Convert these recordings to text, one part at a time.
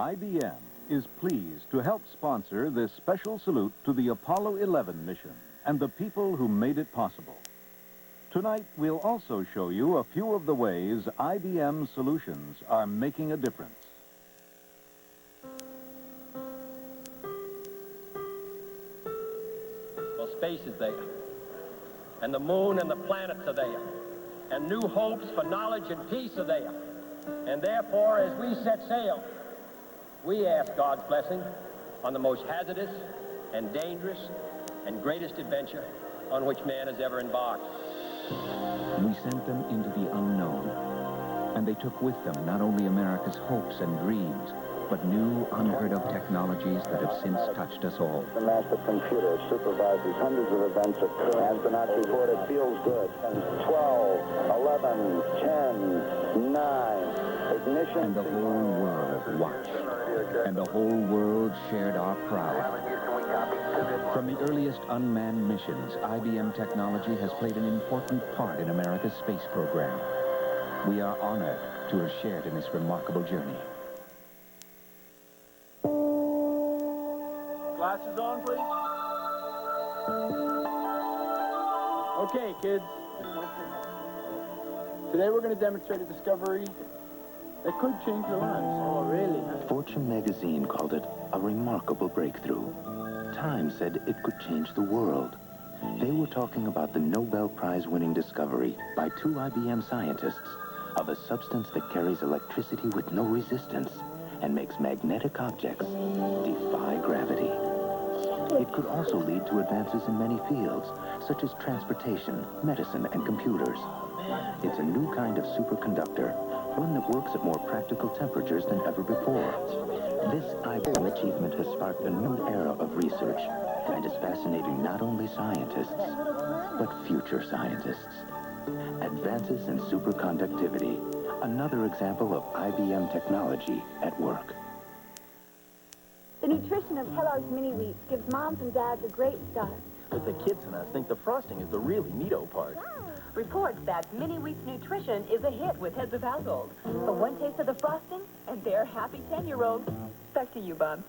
IBM is pleased to help sponsor this special salute to the Apollo 11 mission and the people who made it possible. Tonight, we'll also show you a few of the ways IBM solutions are making a difference. Well, space is there, and the moon and the planets are there, and new hopes for knowledge and peace are there. And therefore, as we set sail, we ask God's blessing on the most hazardous and dangerous and greatest adventure on which man has ever embarked. We sent them into the unknown, and they took with them not only America's hopes and dreams, but new, unheard-of technologies that have since touched us all. The master computer supervises hundreds of events occurring. Astronauts report it feels good. And 12, 11, 10, 9, ignition. And the whole world watched. And the whole world shared our pride. From the earliest unmanned missions, IBM technology has played an important part in America's space program. We are honored to have shared in this remarkable journey. Glasses on, please. Okay, kids. Today we're going to demonstrate a discovery that could change your lives. Oh, really? Fortune magazine called it a remarkable breakthrough. Time said it could change the world. They were talking about the Nobel Prize-winning discovery by 2 IBM scientists of a substance that carries electricity with no resistance and makes magnetic objects defy gravity. It could also lead to advances in many fields, such as transportation, medicine, and computers. It's a new kind of superconductor, one that works at more practical temperatures than ever before. This IBM achievement has sparked a new era of research and is fascinating not only scientists, but future scientists. Advances in superconductivity, another example of IBM technology at work. The nutrition of Kellogg's Mini Wheats gives moms and dads a great start. But the kids and us think the frosting is the really neato part. Reports that Mini Wheats nutrition is a hit with heads of households. But one taste of the frosting, and they're happy 10-year-olds. Back to you, Bob.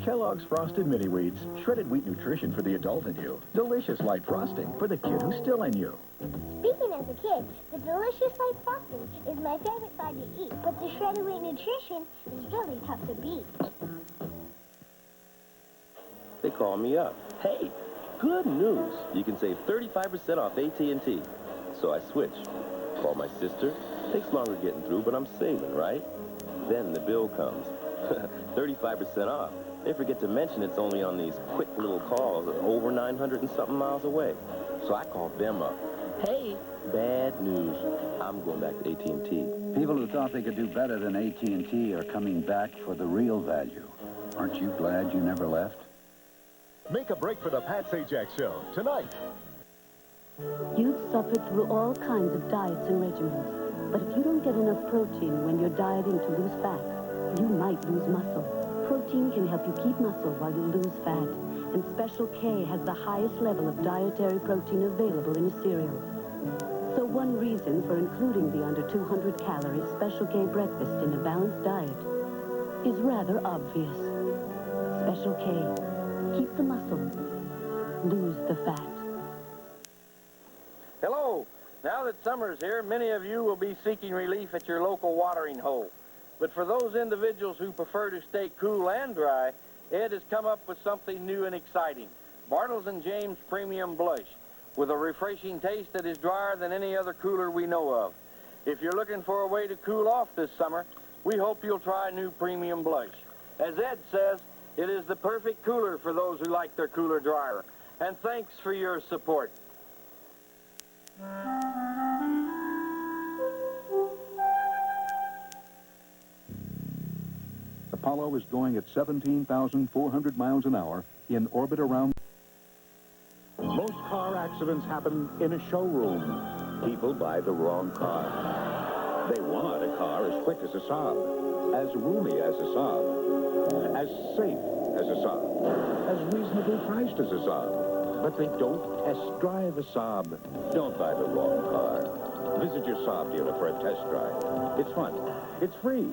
Kellogg's Frosted Mini Wheats, shredded wheat nutrition for the adult in you. Delicious light frosting for the kid who's still in you. Speaking as a kid, the delicious light frosting is my favorite side to eat, but the shredded wheat nutrition is really tough to beat. They call me up. Hey, good news. You can save 35% off AT&T. So I switch. Call my sister. Takes longer getting through, but I'm saving, right? Then the bill comes. 35% off. They forget to mention it's only on these quick little calls over 900 and something miles away. So I called them up. Hey, bad news. I'm going back to AT&T. People who thought they could do better than AT&T are coming back for the real value. Aren't you glad you never left? Make a break for the Pat Sajak Show tonight. You've suffered through all kinds of diets and regimens. But if you don't get enough protein when you're dieting to lose fat, you might lose muscle. Protein can help you keep muscle while you lose fat. And Special K has the highest level of dietary protein available in a cereal. So one reason for including the under 200-calorie Special K breakfast in a balanced diet is rather obvious. Special K. Keep the muscle. Lose the fat. Hello. Now that summer is here, many of you will be seeking relief at your local watering hole. But for those individuals who prefer to stay cool and dry, Ed has come up with something new and exciting. Bartles & James Premium Blush, with a refreshing taste that is drier than any other cooler we know of. If you're looking for a way to cool off this summer, we hope you'll try new Premium Blush. As Ed says, it is the perfect cooler for those who like their cooler drier. And thanks for your support. Apollo is going at 17,400 miles an hour in orbit around. Most car accidents happen in a showroom. People buy the wrong car. They want a car as quick as a Saab, as roomy as a Saab, as safe as a Saab, as reasonably priced as a Saab. But they don't test drive a Saab. Don't buy the wrong car. Visit your Saab dealer for a test drive. It's fun, it's free,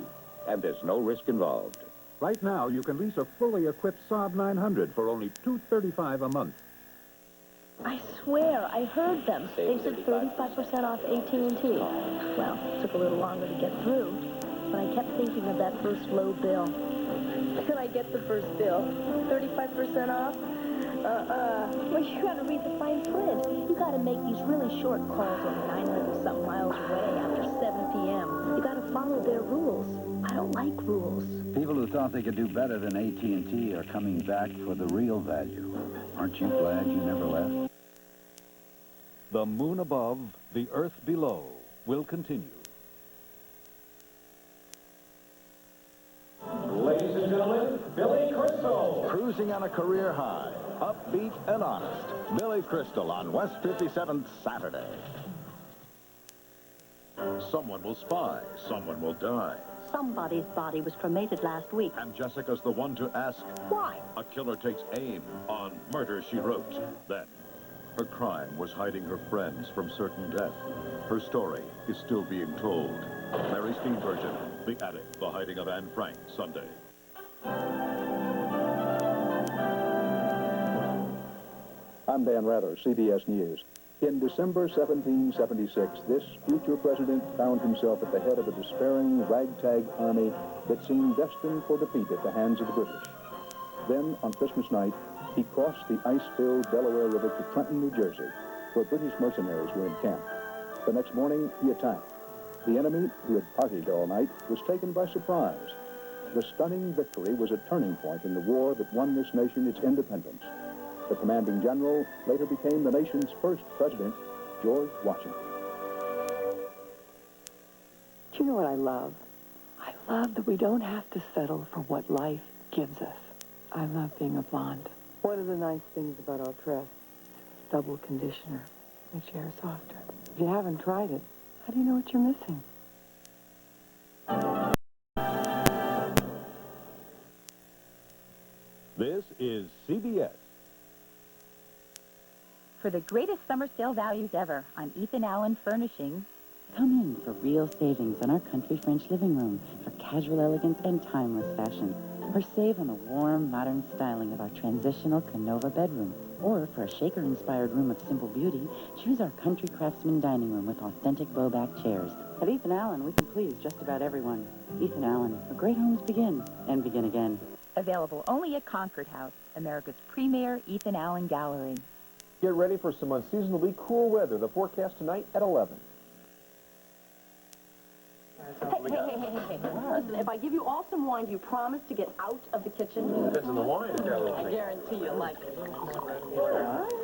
and there's no risk involved. Right now, you can lease a fully equipped Saab 900 for only $235 a month. I swear, I heard them. They said 35% off AT&T. Well, it took a little longer to get through, but I kept thinking of that first low bill. Can I get the first bill? 35% off? Well, you gotta read the fine print. You gotta make these really short calls over 900-something miles away after 7 p.m. You gotta follow their rules. I don't like rules. People who thought they could do better than AT&T are coming back for the real value. Aren't you glad you never left? The moon above, the earth below will continue. Ladies and gentlemen, Billy Crystal. Cruising on a career high, upbeat and honest. Billy Crystal on West 57th Saturday. Someone will spy, someone will die. Somebody's body was cremated last week. And Jessica's the one to ask. Why? A killer takes aim on Murder, She Wrote. Then, her crime was hiding her friends from certain death. Her story is still being told. Mary Steenburgen, The Attic, The Hiding of Anne Frank, Sunday. I'm Dan Rather, CBS News. In December 1776, this future president found himself at the head of a despairing ragtag army that seemed destined for defeat at the hands of the British. Then, on Christmas night, he crossed the ice-filled Delaware River to Trenton, New Jersey, where British mercenaries were encamped. The next morning, he attacked. The enemy, who had partied all night, was taken by surprise. The stunning victory was a turning point in the war that won this nation its independence. The commanding general later became the nation's first president, George Washington. Do you know what I love? I love that we don't have to settle for what life gives us. I love being a blonde. One of the nice things about our dress is double conditioner. Makes your hair softer. If you haven't tried it, how do you know what you're missing? This is CBS. For the greatest summer sale values ever on Ethan Allen Furnishings. Come in for real savings on our country French living room for casual elegance and timeless fashion. Or save on the warm, modern styling of our transitional Canova bedroom. Or for a Shaker-inspired room of simple beauty, choose our country craftsman dining room with authentic bow-back chairs. At Ethan Allen, we can please just about everyone. Ethan Allen, where great homes begin and begin again. Available only at Concord House, America's premier Ethan Allen gallery. Get ready for some unseasonably cool weather. The forecast tonight at 11. Hey. Listen, if I give you all some wine, do you promise to get out of the kitchen? Depends on the wine. I guarantee you'll like it.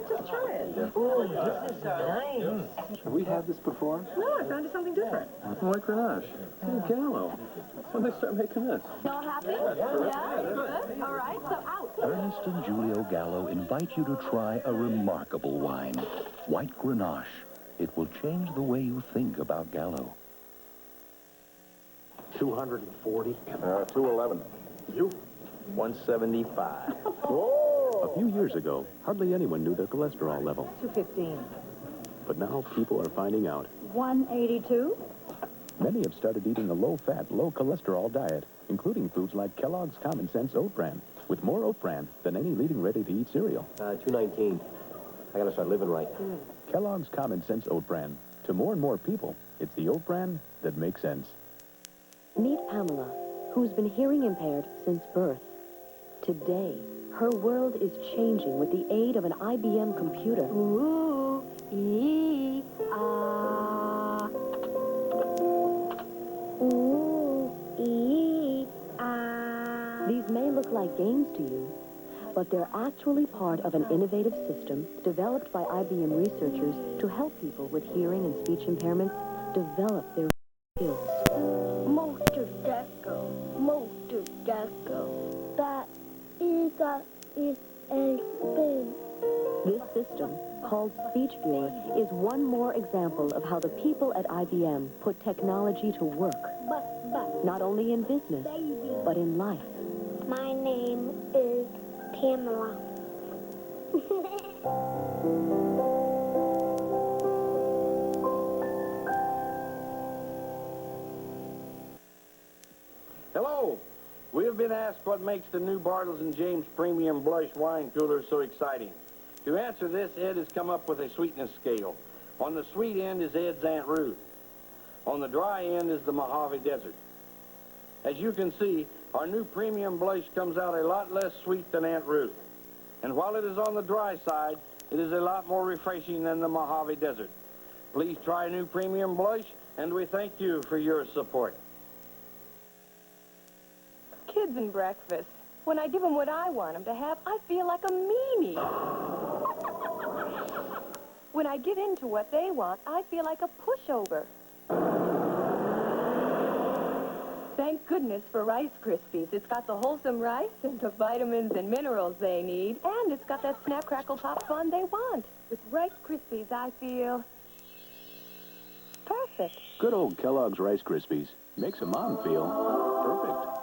Just try it. Ooh, this is nice. Have we had this before? No, I found you something different. Like Grenache. Hey, Gallo. When they start making this? Y'all happy? Yeah? Good? All right, so out. Ernest and Julio Gallo invite you to try a remarkable wine, White Grenache. It will change the way you think about Gallo. 240. 211. You? 175. Whoa! A few years ago, hardly anyone knew their cholesterol level. 215. But now people are finding out. 182. Many have started eating a low-fat, low-cholesterol diet, including foods like Kellogg's Common Sense Oat Bran, with more oat bran than any leading ready-to-eat cereal. 219. I gotta start living right. Kellogg's Common Sense Oat Bran. To more and more people, it's the oat bran that makes sense. Meet Pamela, who's been hearing impaired since birth. Today, her world is changing with the aid of an IBM computer. Ooh, ee, ah. Ooh, ee, ah. These may look like games to you, but they're actually part of an innovative system developed by IBM researchers to help people with hearing and speech impairments develop their skills. Motor Deco. That is a spin. This system, called Speech Viewer, is one more example of how the people at IBM put technology to work. But, Not only in business, baby, but in life. my name is Pamela. Hello. We have been been asked what makes the new Bartles and James Premium Blush wine cooler so exciting. To answer this, Ed has come up with a sweetness scale. On the sweet end is Ed's Aunt Ruth. On the dry end is the Mojave Desert. As you can see, our new Premium Blush comes out a lot less sweet than Aunt Ruth. And while it is on the dry side, it is a lot more refreshing than the Mojave Desert. Please try new Premium Blush, and we thank you for your support. Kids and breakfast. When I give them what I want them to have, I feel like a meanie. When I give in to what they want, I feel like a pushover. Thank goodness for Rice Krispies. It's got the wholesome rice and the vitamins and minerals they need, and it's got that snap, crackle, pop fun they want. With Rice Krispies, I feel perfect. Good old Kellogg's Rice Krispies. Makes a mom feel perfect.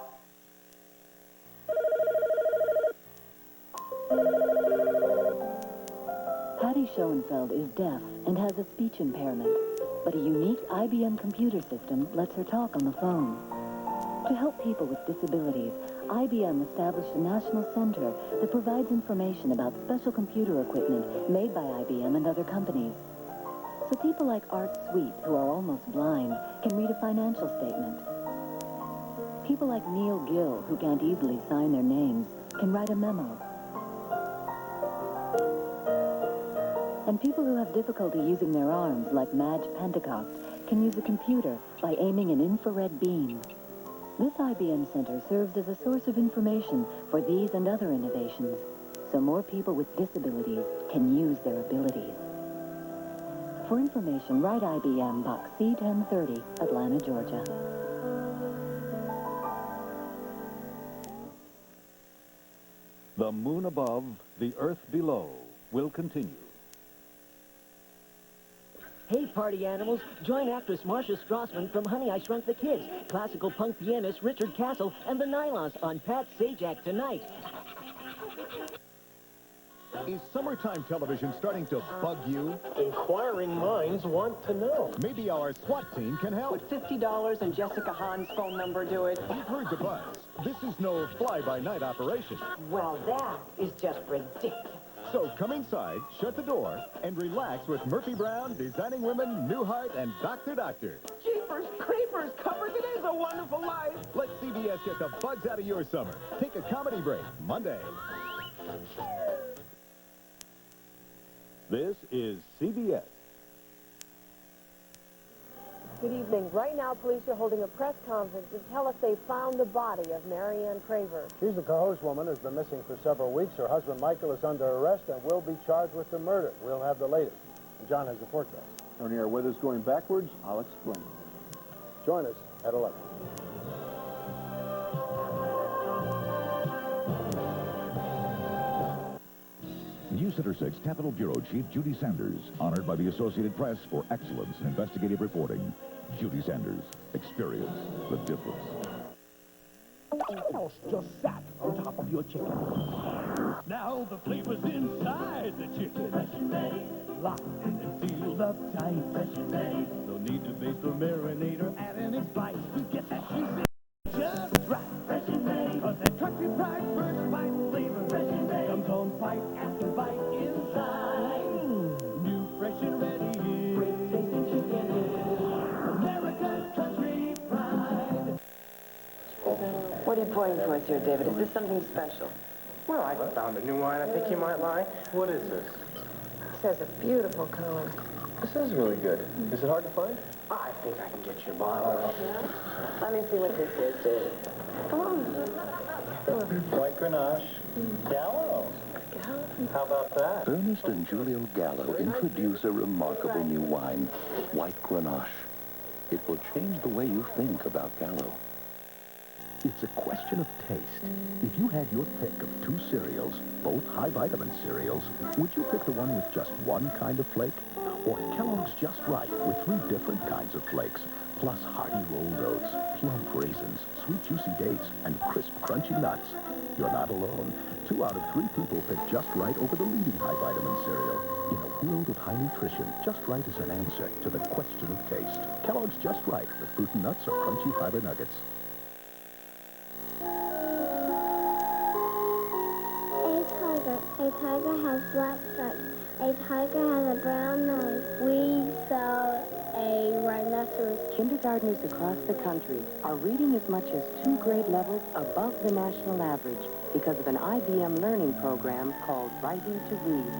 Patty Schoenfeld is deaf and has a speech impairment, but a unique IBM computer system lets her talk on the phone. To help people with disabilities, IBM established a national center that provides information about special computer equipment made by IBM and other companies. So people like Art Sweet, who are almost blind, can read a financial statement. People like Neil Gill, who can't easily sign their names, can write a memo. And people who have difficulty using their arms, like Madge Pentecost, can use a computer by aiming an infrared beam. This IBM Center serves as a source of information for these and other innovations, so more people with disabilities can use their abilities. For information, write IBM Box C1030, Atlanta, Georgia. The moon above, the earth below will continue. Hey, party animals, join actress Marcia Strassman from Honey, I Shrunk the Kids, classical punk pianist Richard Castle, and the Nylons on Pat Sajak tonight. Is summertime television starting to bug you? Inquiring minds want to know. Maybe our SWAT team can help. Would $50 and Jessica Hahn's phone number do it? We've heard the buzz. This is no fly-by-night operation. Well, that is just ridiculous. So come inside, shut the door, and relax with Murphy Brown, Designing Women, Newhart, and Dr. Doctor. Jeepers creepers, covered, it is a wonderful life. Let CBS get the bugs out of your summer. Take a comedy break, Monday. This is CBS. Good evening. Right now, police are holding a press conference to tell us they found the body of Marianne Craver. She's a Cohoes woman who's been missing for several weeks. Her husband, Michael, is under arrest and will be charged with the murder. We'll have the latest. And John has the forecast. Tony, our weather's going backwards. I'll explain. Join us at 11. News Center 6 Capitol Bureau Chief Judy Sanders, honored by the Associated Press for excellence in investigative reporting. Judy Sanders, experience the difference. Just sat on top of your chicken. Now the flavor's inside the chicken. Fresh and made. Locked and sealed up tight. Fresh and made. No need to baste or marinate or add any spice to get that juicy just right. Fresh and made. 'Cause that country fried first bite flavor. Fresh and made. Comes on bite after bite inside. New, fresh and ready. Great tasting chicken is America's country pride. What are you pouring for us here, David? Is this something special? Well, I found a new wine I think you might like. What is this? This has a beautiful color. This is really good. Is it hard to find? I think I can get you a bottle. Let me see what this is, David. Come on. White Grenache. Gallo. How about that? Ernest and Julio Gallo introduce a remarkable new wine, White Grenache. It will change the way you think about Gallo. It's a question of taste. If you had your pick of two cereals, both high-vitamin cereals, would you pick the one with just one kind of flake? Or Kellogg's Just Right with 3 different kinds of flakes, plus hearty rolled oats, plump raisins, sweet juicy dates, and crisp crunchy nuts? You're not alone. 2 out of 3 people pick Just Right over the leading high-vitamin cereal. In a world of high nutrition, Just Right is an answer to the question of taste. Kellogg's Just Right with fruit and nuts or crunchy fiber nuggets. tiger has black stripes. A tiger has a brown nose. We saw a rhinoceros. Kindergartners across the country are reading as much as 2 grade levels above the national average because of an IBM learning program called Writing to Read.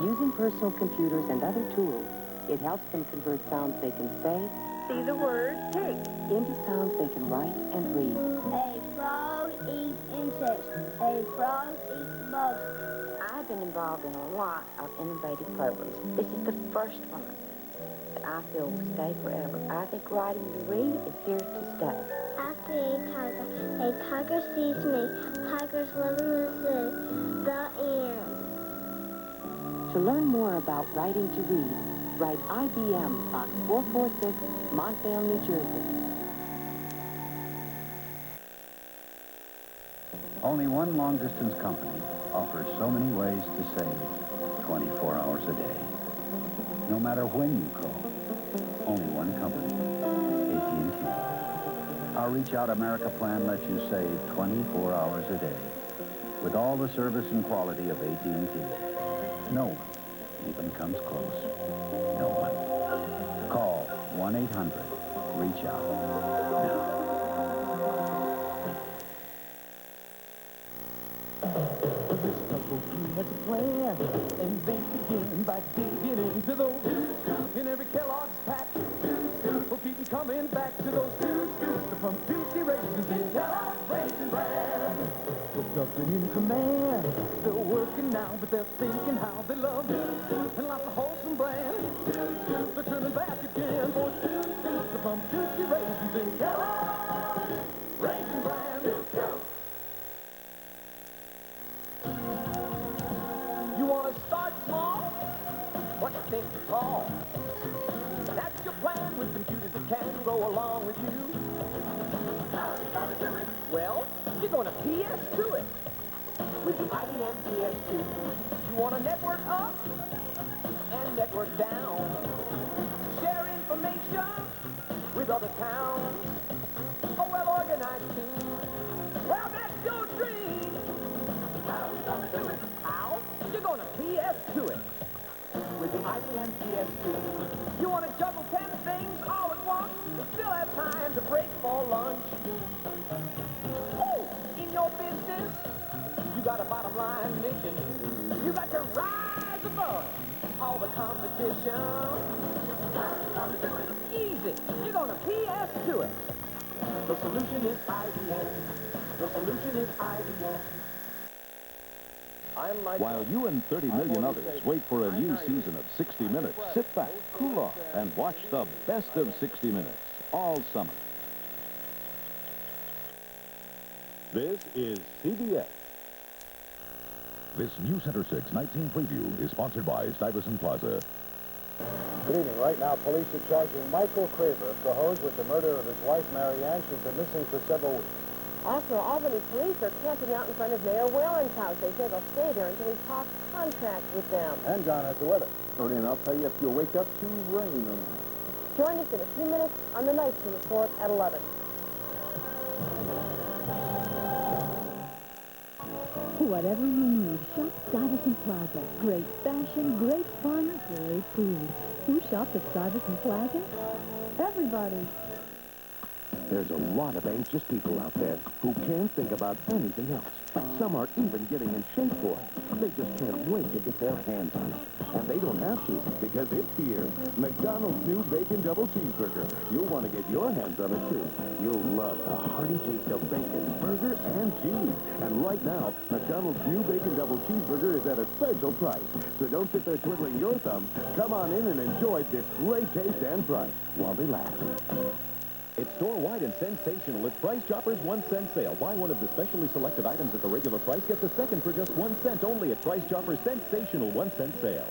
Using personal computers and other tools, it helps them convert sounds they can say, See the word pig. into sounds they can write and read. A frog eats insects. A frog eats bugs. I've been involved in a lot of innovative programs. This is the first one that I feel will stay forever. I think writing to read is here to stay. I see a tiger. A tiger sees me. Tigers live in the zoo. The end. To learn more about Writing to Read, write IBM, Box 446, Montvale, New Jersey. Only one long-distance company offers so many ways to save 24 hours a day. No matter when you call, only one company, AT&T. Our Reach Out America plan lets you save 24 hours a day with all the service and quality of AT&T. No one even comes close. No one. Call 1-800-REACH-OUT now. Let's plan and then begin by digging into those in every Kellogg's pack. We'll keep them coming back to those from juicy raisins in Kellogg's Raisin Bran. Look up and in command. They're working now, but they're thinking how they love it. And lots of wholesome bran. They're turning back again for from juicy raisins in Kellogg's Raisin Bran. You want to start small? What you think is tall? That's your plan with computers that can go along with you. Well, you're going to PS to it with the IBM PS2. You want to network up and network down. Share information with other towns. A well-organized team. Well, that's your dream. How you gonna do it? How? You're going to PS to it with the IBM PS2. You want to juggle 10 things all at once, but still have time to break for lunch. Ooh, in your business, you got a bottom line mission. You got to rise above all the competition. How you gonna do it? Easy. You're going to PS to it. The solution is IBM. The solution is IBM. While you and 30 million others wait for a new season of 60 Minutes, sit back, cool off, and watch the best of 60 Minutes all summer. This is CBS. This new Center 6 19 preview is sponsored by Stuyvesant Plaza. Good evening. Right now, police are charging Michael Craver of Cohoes with the murder of his wife, Mary Ann. She's been missing for several weeks. Also, Albany police are camping out in front of Mayor Whalen's house. They say they'll stay there until he talks contract with them. And John has the weather. Tony, and I'll tell you if you'll wake up to rain on you. Join us in a few minutes on the Night Show Report at 11. Whatever you need, shop Stuyvesant Plaza. Great fashion, great fun, great food. Who shops at Stuyvesant Plaza? Everybody. There's a lot of anxious people out there who can't think about anything else. Some are even getting in shape for it. They just can't wait to get their hands on it. And they don't have to, because it's here. McDonald's new Bacon Double Cheeseburger. You'll want to get your hands on it, too. You'll love the hearty taste of bacon, burger, and cheese. And right now, McDonald's new Bacon Double Cheeseburger is at a special price. So don't sit there twiddling your thumb. Come on in and enjoy this great taste and price while they last. It's store-wide and sensational. It's Price Chopper's 1 cent sale. Buy one of the specially selected items at the regular price. Get the second for just 1 cent only at Price Chopper's sensational 1 cent sale.